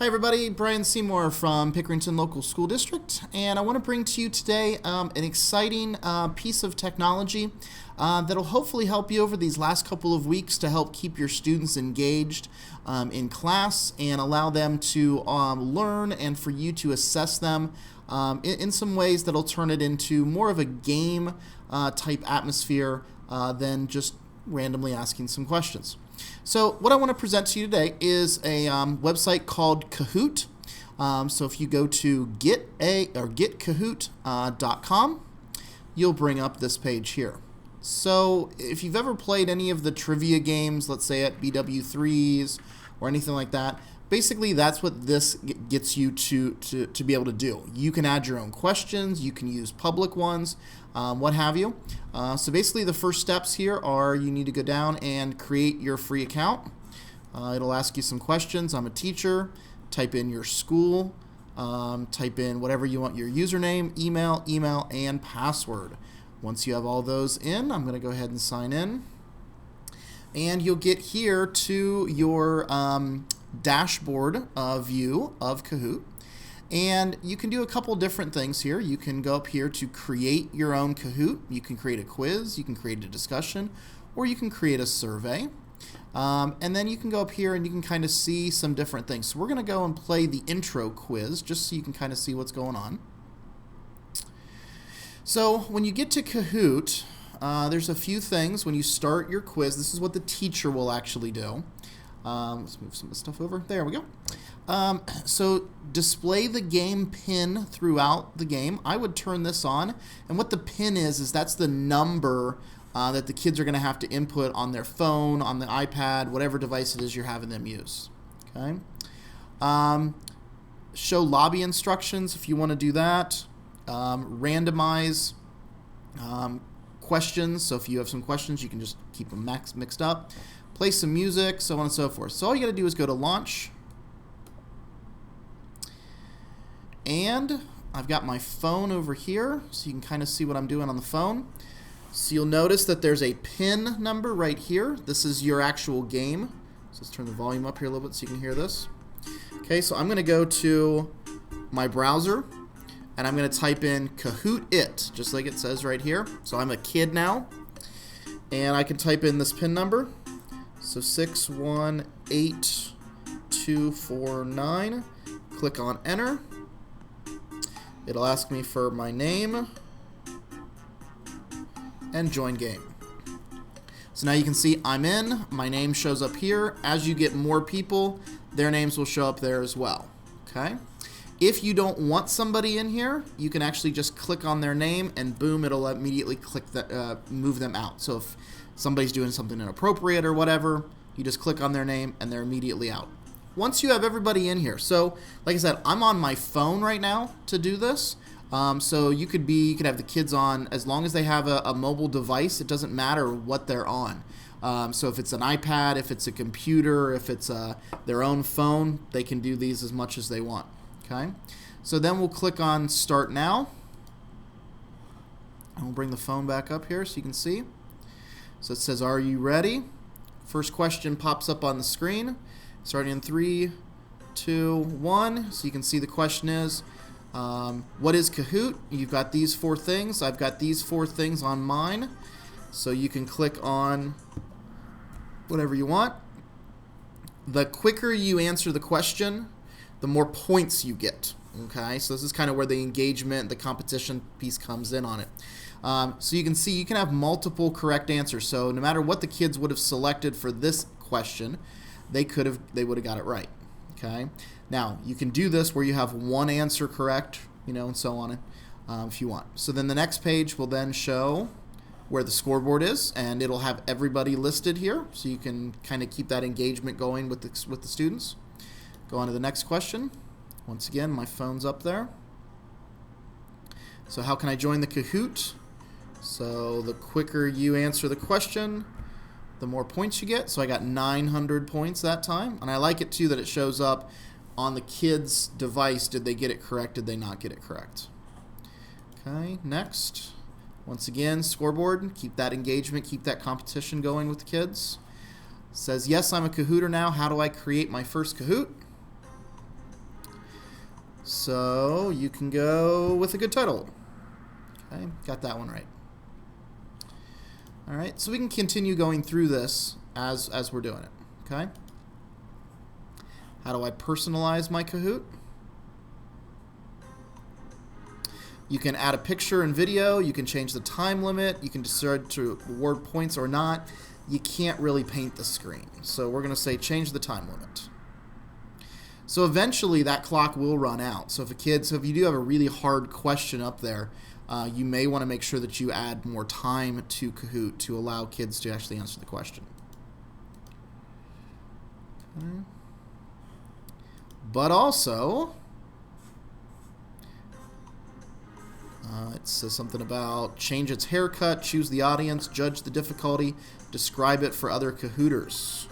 Hi everybody, Brian Seymour from Pickerington Local School District, and I want to bring to you today an exciting piece of technology that'll hopefully help you over these last couple of weeks to help keep your students engaged in class and allow them to learn and for you to assess them in some ways that'll turn it into more of a game type atmosphere than just randomly asking some questions. So what I want to present to you today is a website called Kahoot. So if you go to getkahoot.com, you'll bring up this page here. So if you've ever played any of the trivia games, let's say at BW3s or anything like that, basically that's what this gets you to be able to do. You can add your own questions, you can use public ones, what have you. So basically the first steps here are you need to go down and create your free account. It'll ask you some questions. I'm a teacher. Type in your school. Type in whatever you want, your username, email, and password. Once you have all those in, I'm going to go ahead and sign in. And you'll get here to your dashboard view of Kahoot. And you can do a couple different things here. You can go up here to create your own Kahoot. You can create a quiz, you can create a discussion, or you can create a survey. And then you can go up here and you can kind of see some different things. So we're going to go and play the intro quiz just so you can kind of see what's going on. So when you get to Kahoot, there's a few things when you start your quiz. This is what the teacher will actually do. Let's move some of the stuff over. There we go. So display the game pin throughout the game. I would turn this on, and what the pin is that's the number that the kids are going to have to input on their phone, on the iPad, whatever device it is you're having them use. Okay. Show lobby instructions if you want to do that. Randomize questions. So if you have some questions, you can just keep them mixed up. Play some music, so on and so forth. So all you got to do is go to launch. And I've got my phone over here, so you can kind of see what I'm doing on the phone. So you'll notice that there's a pin number right here. This is your actual game. So let's turn the volume up here a little bit so you can hear this. Okay, so I'm going to go to my browser, and I'm going to type in Kahoot It, just like it says right here. So I'm a kid now, and I can type in this pin number. So 618249. Click on enter. It'll ask me for my name and join game. So now you can see I'm in. My name shows up here. As you get more people, their names will show up there as well. Okay. If you don't want somebody in here, you can actually just click on their name and boom, it'll immediately move them out. So if somebody's doing something inappropriate or whatever, you just click on their name and they're immediately out. Once you have everybody in here, so like I said, I'm on my phone right now to do this. So you could have the kids on as long as they have a mobile device. It doesn't matter what they're on. So if it's an iPad, if it's a computer, if it's their own phone, they can do these as much as they want. Okay. So then we'll click on Start Now. And we'll bring the phone back up here so you can see. So it says, "Are you ready?" First question pops up on the screen. Starting in 3, 2, 1. So you can see the question is, what is Kahoot? You've got these 4 things. I've got these 4 things on mine. So you can click on whatever you want. The quicker you answer the question, the more points you get. Okay, so this is kind of where the engagement, the competition piece comes in on it. So you can see you can have multiple correct answers. So no matter what the kids would have selected for this question, they would have got it right. Okay. Now you can do this where you have one answer correct, and so on, if you want. So then the next page will then show where the scoreboard is, and it'll have everybody listed here, so you can kind of keep that engagement going with the students. Go on to the next question. Once again, my phone's up there. So how can I join the Kahoot? So the quicker you answer the question, the more points you get. So I got 900 points that time. And I like it too that it shows up on the kid's device. Did they get it correct? Did they not get it correct? Okay, next. Once again, scoreboard. Keep that engagement, keep that competition going with the kids. It says, yes, I'm a Kahooter now. How do I create my first Kahoot? So you can go with a good title. Okay, got that one right. All right, so we can continue going through this as we're doing it. Okay. How do I personalize my Kahoot? You can add a picture and video. You can change the time limit. You can decide to award points or not. You can't really paint the screen. So we're going to say change the time limit. So eventually that clock will run out. So if you do have a really hard question up there, you may want to make sure that you add more time to Kahoot to allow kids to actually answer the question. Okay. But also, it says something about change its haircut, choose the audience, judge the difficulty, describe it for other Kahooters.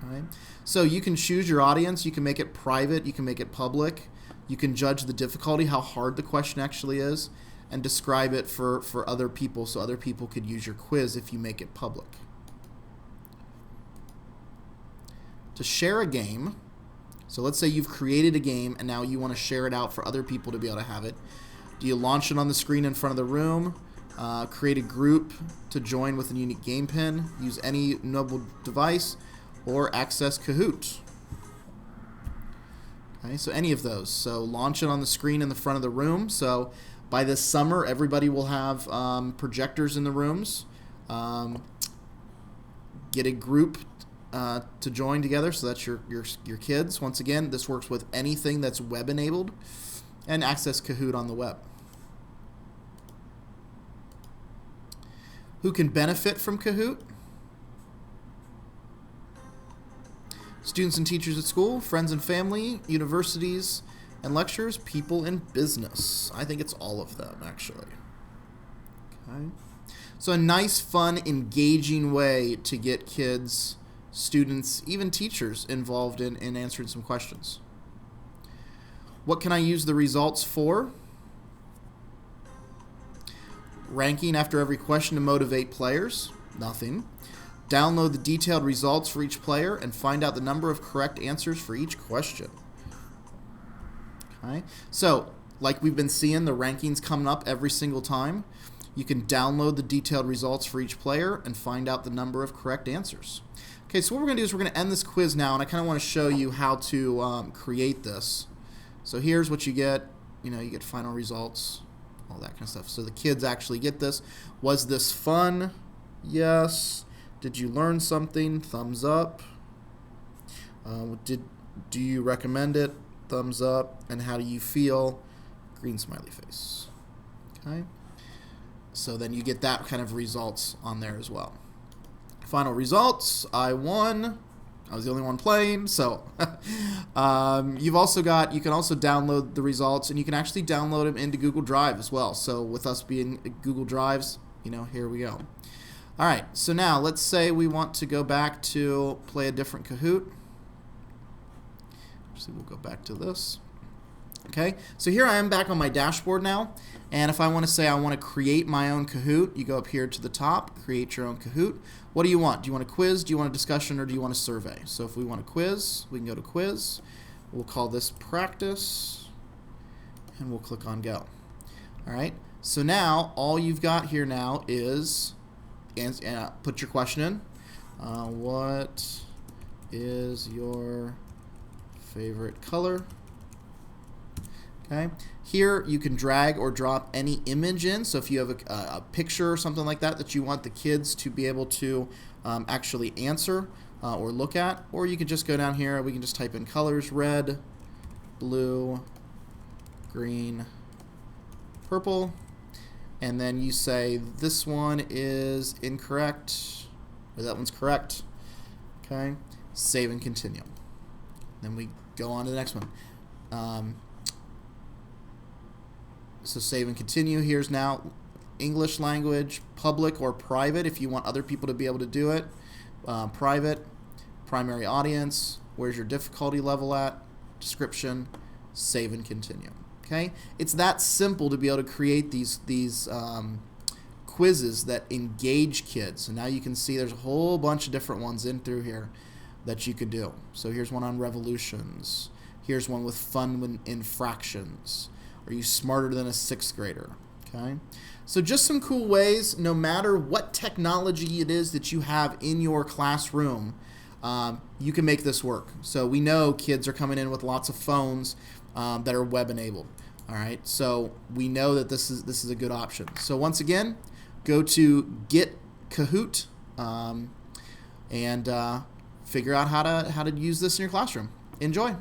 Okay. So you can choose your audience, you can make it private, you can make it public, you can judge the difficulty, how hard the question actually is, and describe it for other people so other people could use your quiz if you make it public. To share a game, so let's say you've created a game and now you want to share it out for other people to be able to have it. Do you launch it on the screen in front of the room, create a group to join with a unique game pin, use any mobile device, or access Kahoot? Okay, so any of those. So launch it on the screen in the front of the room. So by this summer, everybody will have projectors in the rooms. Get a group to join together. So that's your kids. Once again, this works with anything that's web enabled, and access Kahoot on the web. Who can benefit from Kahoot? Students and teachers at school, friends and family, universities and lecturers, people in business. I think it's all of them, actually. Okay. So a nice, fun, engaging way to get kids, students, even teachers involved in answering some questions. What can I use the results for? Ranking after every question to motivate players. Nothing. Download the detailed results for each player and find out the number of correct answers for each question. Okay. So, like we've been seeing, the rankings coming up every single time. You can download the detailed results for each player and find out the number of correct answers. Okay, so what we're going to do is we're going to end this quiz now, and I kind of want to show you how to create this. So here's what you get. You get final results, all that kind of stuff. So the kids actually get this. Was this fun? Yes. Did you learn something? Thumbs up. Do you recommend it? Thumbs up. And how do you feel? Green smiley face. Okay. So then you get that kind of results on there as well. Final results. I won. I was the only one playing. So you've also got, you can also download the results, and you can actually download them into Google Drive as well. So with us being Google Drives, here we go. All right, so now let's say we want to go back to play a different Kahoot. Actually, we'll go back to this. Okay, so here I am back on my dashboard now, and if I want to say I want to create my own Kahoot, you go up here to the top, create your own Kahoot. What do you want? Do you want a quiz, do you want a discussion, or do you want a survey? So if we want a quiz, we can go to quiz. We'll call this practice, and we'll click on go. All right, so now all you've got here now is put your question in. What is your favorite color? Okay. Here you can drag or drop any image in. So if you have a picture or something like that you want the kids to be able to actually answer or look at, or you can just go down here. We can just type in colors: red, blue, green, purple. And then you say this one is incorrect, or that one's correct. Okay, save and continue. Then we go on to the next one. So save and continue. Here's now English language, public or private if you want other people to be able to do it. Private, primary audience, where's your difficulty level at, description, save and continue. Okay, it's that simple to be able to create these quizzes that engage kids. And now you can see there's a whole bunch of different ones in through here that you could do. So here's one on revolutions. Here's one with fun in fractions. Are you smarter than a 6th grader? Okay. So just some cool ways, no matter what technology it is that you have in your classroom, you can make this work. So we know kids are coming in with lots of phones that are web enabled. All right. So we know that this is a good option. So once again, go to Get Kahoot and figure out how to use this in your classroom. Enjoy.